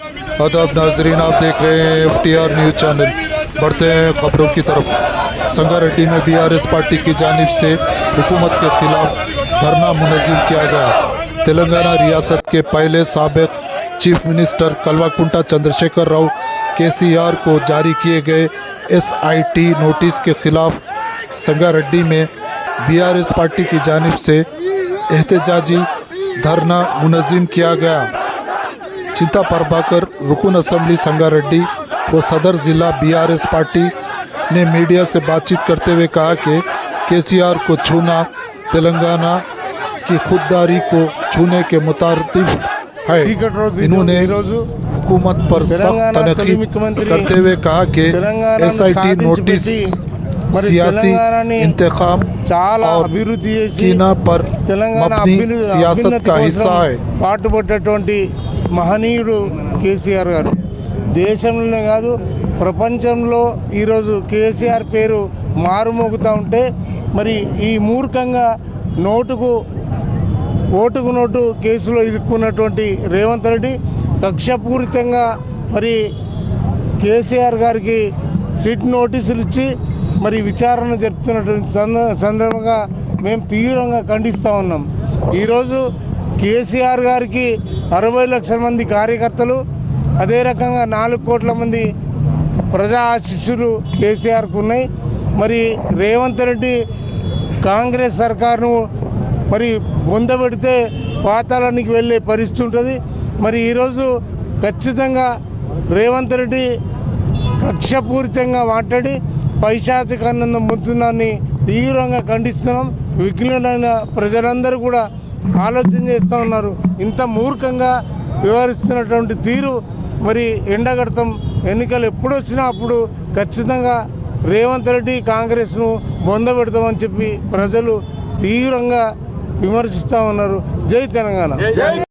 आदाब नाजरीन, आप देख रहे हैं FTR न्यूज़ चैनल। बढ़ते हैं खबरों की तरफ। संगारेड्डी में BRS पार्टी की जानिब से हुकूमत के खिलाफ धरना मुनज़्ज़म किया गया। तेलंगाना रियासत के पहले साबिक़ chief minister Kalvakuntla Chandrashekar Rao KCR को जारी किए गए SIT नोटिस के खिलाफ संगारेड्डी में BRS पार्टी की जानिब से एहतजाजी धरना मुनज़्ज़म किया गया। चिंता प्रभाकर रुकन असम्बली संगारेड्डी व सदर ज़िला BRS पार्टी ने मीडिया से बातचीत करते हुए कहा कि KCR को छूना तेलंगाना की खुददारी को छूने के मुताबिक है। इन्होंने हुकूमत पर सख्त तनकीद करते हुए कहा कि SIT नोटिस सियासी इंतखाम और कीना पर मबनी सियासत का हिस्सा है। పాటుపడ్డటువంటి మహనీయుడు కేసీఆర్ గారు దేశంలోనే కాదు ప్రపంచంలో ఈరోజు కేసీఆర్ పేరు మారుమోగుతూ ఉంటే మరి ఈ మూర్ఖంగా ఓటుకు నోటు కేసులో ఇరుక్కున్నటువంటి రేవంత్ రెడ్డి కక్షపూరితంగా మరి కేసీఆర్ గారికి సిట్ నోటీసులు ఇచ్చి మరి విచారణ జరుపుతున్నటువంటి సందర్భంగా మేము తీవ్రంగా ఖండిస్తూ ఉన్నాం। ఈరోజు కేసీఆర్ గారికి 60 లక్షల మంది కార్యకర్తలు, అదే రకంగా 4 కోట్ల మంది ప్రజా ఆశీస్సులు కేసీఆర్కు ఉన్నాయి। మరి రేవంత్ రెడ్డి కాంగ్రెస్ సర్కారును మరి బొందబెడితే పాతాళానికి వెళ్ళే పరిస్థితి ఉంటుంది। మరి ఈరోజు ఖచ్చితంగా రేవంత్ రెడ్డి కక్షపూరితంగా మాట్లాడి పైశాచికానందం పొందుతున్నాన్ని తీవ్రంగా ఖండిస్తున్నాం। విఘ్నులైన ప్రజలందరూ కూడా ఆలోచన చేస్తూ ఉన్నారు। ఇంత మూర్ఖంగా వ్యవహరిస్తున్నటువంటి తీరు మరి ఎండగడతాం। ఎన్నికలు ఎప్పుడు వచ్చినా అప్పుడు ఖచ్చితంగా రేవంత్ రెడ్డి కాంగ్రెస్ను బొందబెడతామని చెప్పి ప్రజలు తీవ్రంగా విమర్శిస్తూ ఉన్నారు। జై తెలంగాణ।